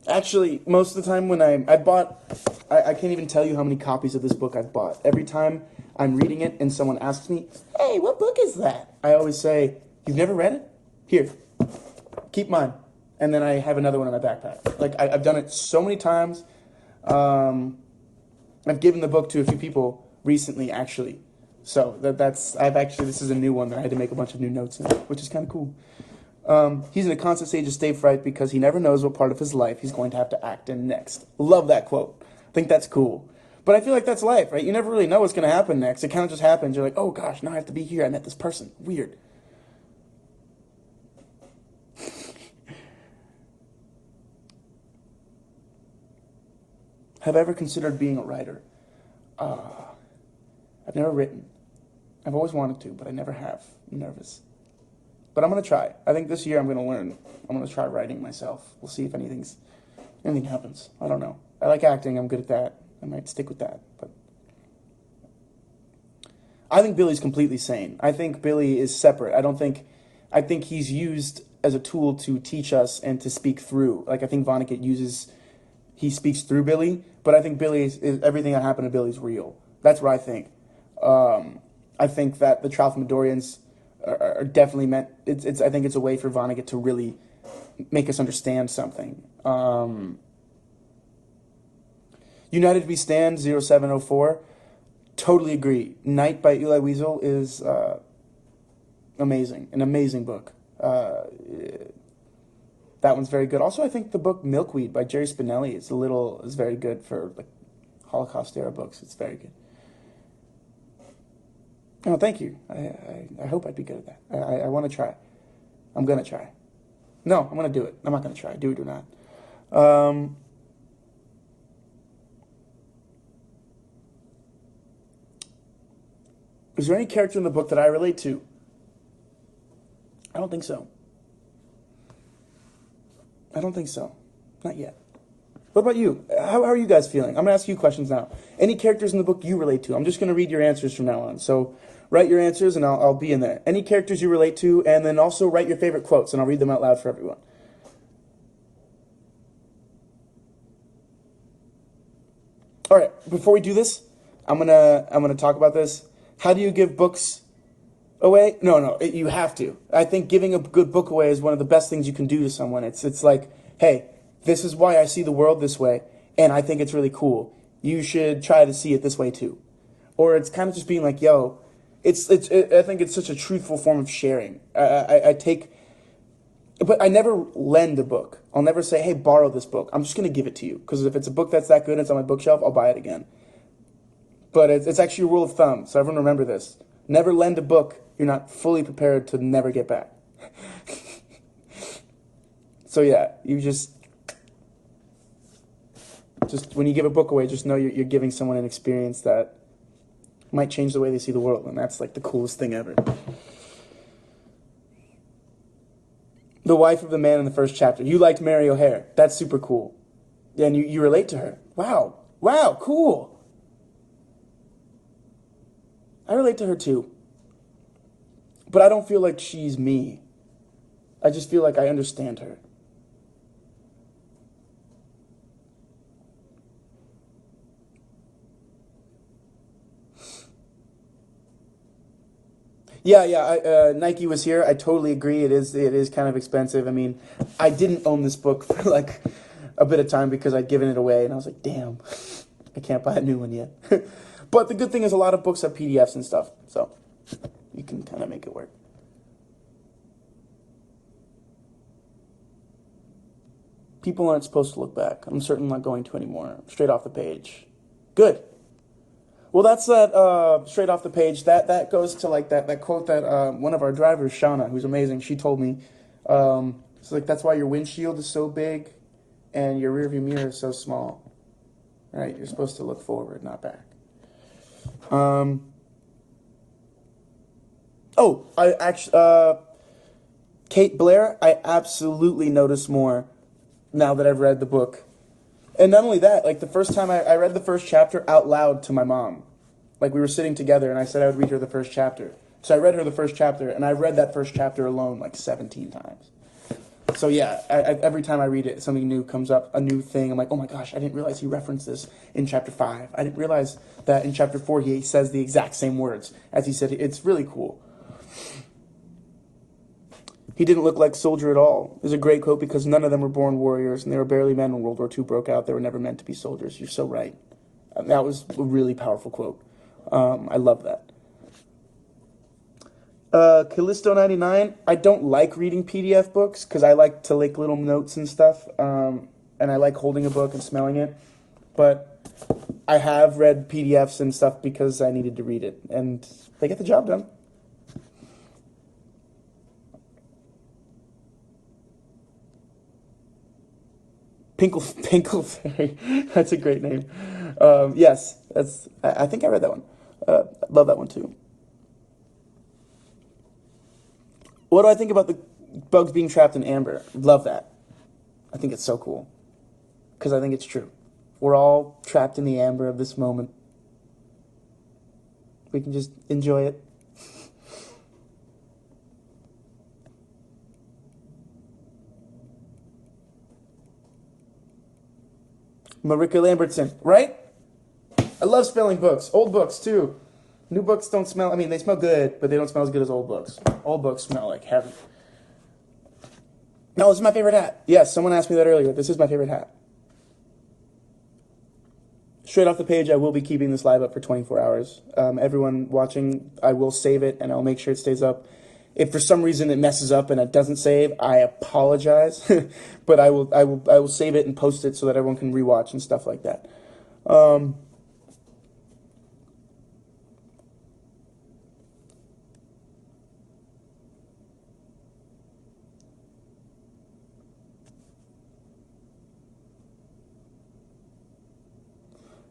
Speaker 1: Actually, most of the time when I can't even tell you how many copies of this book I've bought. Every time I'm reading it and someone asks me, hey, what book is that? I always say, you've never read it? Here, keep mine. And then I have another one in my backpack. Like, I've done it so many times. I've given the book to a few people recently, actually. So this is a new one that I had to make a bunch of new notes in, which is kind of cool. He's in a constant stage of stage fright because he never knows what part of his life he's going to have to act in next. Love that quote. I think that's cool. But I feel like that's life, right? You never really know what's going to happen next. It kind of just happens. You're like, oh gosh, now I have to be here. I met this person. Weird. Have I ever considered being a writer? I've never written. I've always wanted to, but I never have. I'm nervous. But I'm going to try. I think this year I'm going to learn. I'm going to try writing myself. We'll see if anything happens. I don't know. I like acting. I'm good at that. I might stick with that. But I think Billy's completely sane. I think Billy is separate. I think he's used as a tool to teach us and to speak through. Like, I think Vonnegut he speaks through Billy, but I think everything that happened to Billy is real. That's what I think. I think that the Tralfamadorians are definitely meant. I think it's a way for Vonnegut to really make us understand something. United We Stand 0704. Totally agree. Night by Eli Wiesel is amazing. An amazing book. That one's very good. Also, I think the book Milkweed by Jerry Spinelli is very good for like Holocaust era books. It's very good. Oh, thank you. I hope I'd be good at that. I want to try. I'm going to try. No, I'm going to do it. I'm not going to try. Do it or not. Is there any character in the book that I relate to? I don't think so. I don't think so. Not yet. What about you? How are you guys feeling? I'm going to ask you questions now. Any characters in the book you relate to? I'm just going to read your answers from now on. So write your answers and I'll be in there. Any characters you relate to, and then also write your favorite quotes and I'll read them out loud for everyone. All right, before we do this, I'm gonna talk about this. How do you give books away? No, you have to. I think giving a good book away is one of the best things you can do to someone. It's like, hey, this is why I see the world this way, and I think it's really cool. You should try to see it this way too. Or it's kind of just being like, yo, I think it's such a truthful form of sharing. I take, but I never lend a book. I'll never say, hey, borrow this book. I'm just going to give it to you. Because if it's a book that's that good and it's on my bookshelf, I'll buy it again. But it's actually a rule of thumb, so everyone remember this. Never lend a book you're not fully prepared to never get back. So yeah, you just when you give a book away, just know you're giving someone an experience that might change the way they see the world, and that's like the coolest thing ever. The wife of the man in the first chapter. You liked Mary O'Hare. That's super cool. Yeah, and you relate to her. Wow. Wow, cool. I relate to her too. But I don't feel like she's me. I just feel like I understand her. Yeah. Nike was here. I totally agree. It is kind of expensive. I mean, I didn't own this book for like a bit of time because I'd given it away, and I was like, damn, I can't buy a new one yet. But the good thing is a lot of books have PDFs and stuff, so you can kind of make it work. People aren't supposed to look back. I'm certainly not going to anymore. Straight off the page. Good. Well, that's that straight off the page. That goes to like that quote that one of our drivers, Shauna, who's amazing, she told me. It's like, that's why your windshield is so big and your rearview mirror is so small. Right? You're supposed to look forward, not back. I actually, Kate Blair, I absolutely notice more now that I've read the book. And not only that, like the first time I read the first chapter out loud to my mom. Like we were sitting together and I said I would read her the first chapter. So I read her the first chapter and I read that first chapter alone like 17 times. So yeah, every time I read it, something new comes up, a new thing. I'm like, oh my gosh, I didn't realize he referenced this in chapter 5. I didn't realize that in chapter 4 he says the exact same words as he said. It's really cool. He didn't look like a soldier at all. Is a great quote because none of them were born warriors and they were barely men when World War II broke out. They were never meant to be soldiers. You're so right. That was a really powerful quote. I love that. Callisto 99, I don't like reading PDF books because I like to like little notes and stuff. And I like holding a book and smelling it. But I have read PDFs and stuff because I needed to read it. And they get the job done. Pinkleberry. That's a great name. Yes, I think I read that one. Love that one too. What do I think about the bugs being trapped in amber? Love that. I think it's so cool. Because I think it's true. We're all trapped in the amber of this moment. We can just enjoy it. Marika Lambertson, right? I love smelling books. Old books, too. New books don't smell, I mean, they smell good, but they don't smell as good as old books. Old books smell like heaven. No, this is my favorite hat. Yes, someone asked me that earlier. This is my favorite hat. Straight off the page, I will be keeping this live up for 24 hours. Everyone watching, I will save it, and I'll make sure it stays up. If for some reason it messes up and it doesn't save, I apologize. But I will save it and post it so that everyone can rewatch and stuff like that.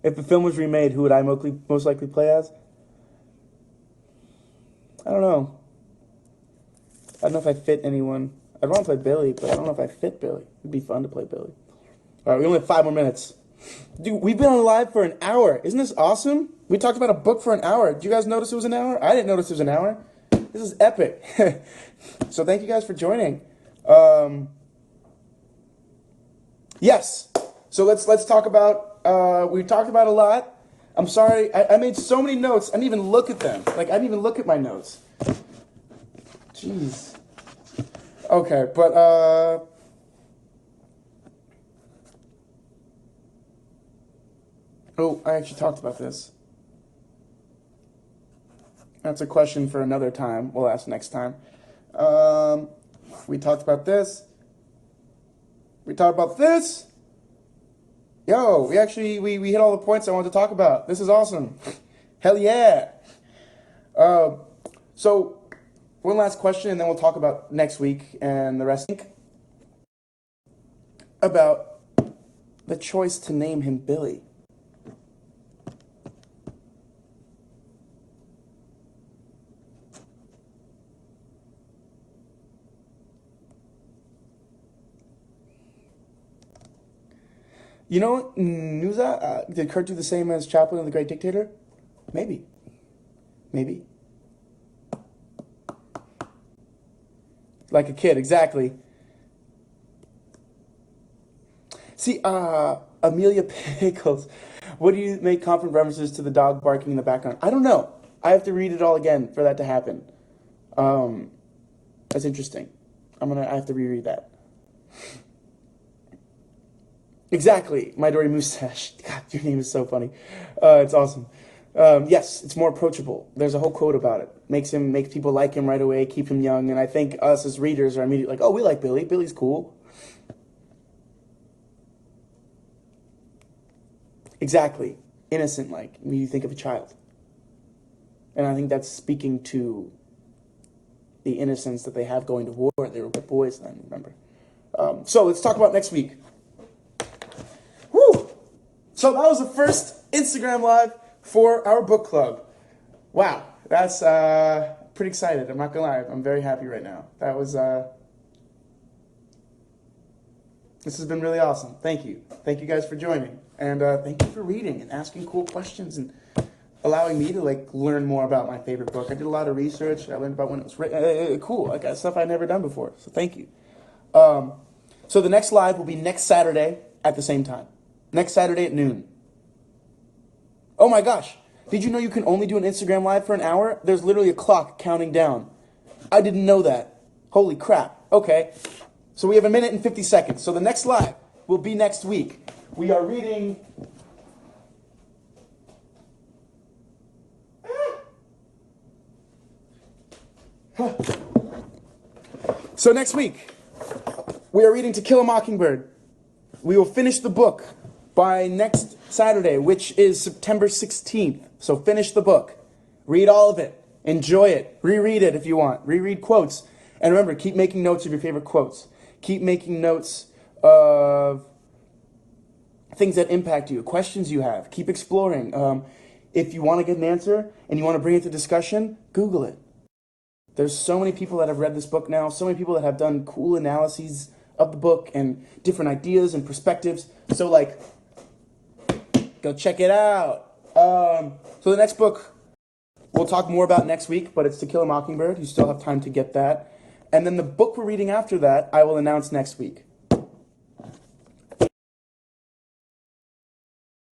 Speaker 1: If the film was remade, who would I most likely play as? don't know. I don't know if I fit anyone. I'd want to play Billy, but I don't know if I fit Billy. It'd be fun to play Billy. All right, we only have 5 more minutes. Dude, we've been on live for an hour. Isn't this awesome? We talked about a book for an hour. Did you guys notice it was an hour? I didn't notice it was an hour. This is epic. So thank you guys for joining. Yes. So let's talk about, we talked about a lot. I'm sorry. I made so many notes. I didn't even look at them. Like, I didn't even look at my notes. Jeez. Okay, but, oh, I actually talked about this. That's a question for another time. We'll ask next time. We talked about this. We talked about this. Yo, we hit all the points I wanted to talk about. This is awesome. Hell yeah. So, one last question, and then we'll talk about next week and the rest. About the choice to name him Billy. You know what, Nuza, did Kurt do the same as Chaplin in The Great Dictator? Maybe. Maybe. Like a kid, exactly. See, Amelia Pickles, what do you make confident references to the dog barking in the background? I don't know. I have to read it all again for that to happen. That's interesting. I have to reread that. Exactly, My Dory Mustache. God, your name is so funny. It's awesome. Yes, it's more approachable. There's a whole quote about it. Makes people like him right away, keep him young, and I think us as readers are immediately like, oh, we like Billy. Billy's cool. Exactly. Innocent like. When you think of a child. And I think that's speaking to the innocence that they have going to war. They were boys then, remember. So let's talk about next week. Woo! So that was the first Instagram Live for our book club. Wow, that's pretty excited. I'm not gonna lie, I'm very happy right now. That was this has been really awesome. Thank you guys for joining, and thank you for reading and asking cool questions and allowing me to like learn more about my favorite book. I did a lot of research. I learned about when it was written. Cool, I got stuff I'd never done before. So thank you. So the next live will be next Saturday at the same time. Next Saturday at noon. Oh my gosh. Did you know you can only do an Instagram Live for an hour? There's literally a clock counting down. I didn't know that. Holy crap. Okay. So we have 1 minute and 50 seconds. So the next live will be next week. We are reading... So next week, we are reading To Kill a Mockingbird. We will finish the book by next Saturday, which is September 16th. So finish the book. Read all of it. Enjoy it. Reread it if you want. Reread quotes. And remember, keep making notes of your favorite quotes. Keep making notes of things that impact you, questions you have. Keep exploring. If you want to get an answer and you want to bring it to discussion, Google it. There's so many people that have read this book now, so many people that have done cool analyses of the book and different ideas and perspectives. So, like, go check it out. So the next book we'll talk more about next week, but it's To Kill a Mockingbird. You still have time to get that. And then the book we're reading after that, I will announce next week.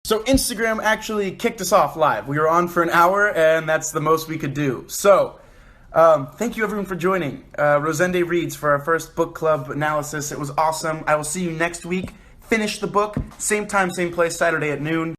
Speaker 1: So Instagram actually kicked us off live. We were on for an hour, and that's the most we could do. So, thank you everyone for joining. Rosende Reads for our first book club analysis. It was awesome. I will see you next week. Finish the book. Same time, same place, Saturday at noon.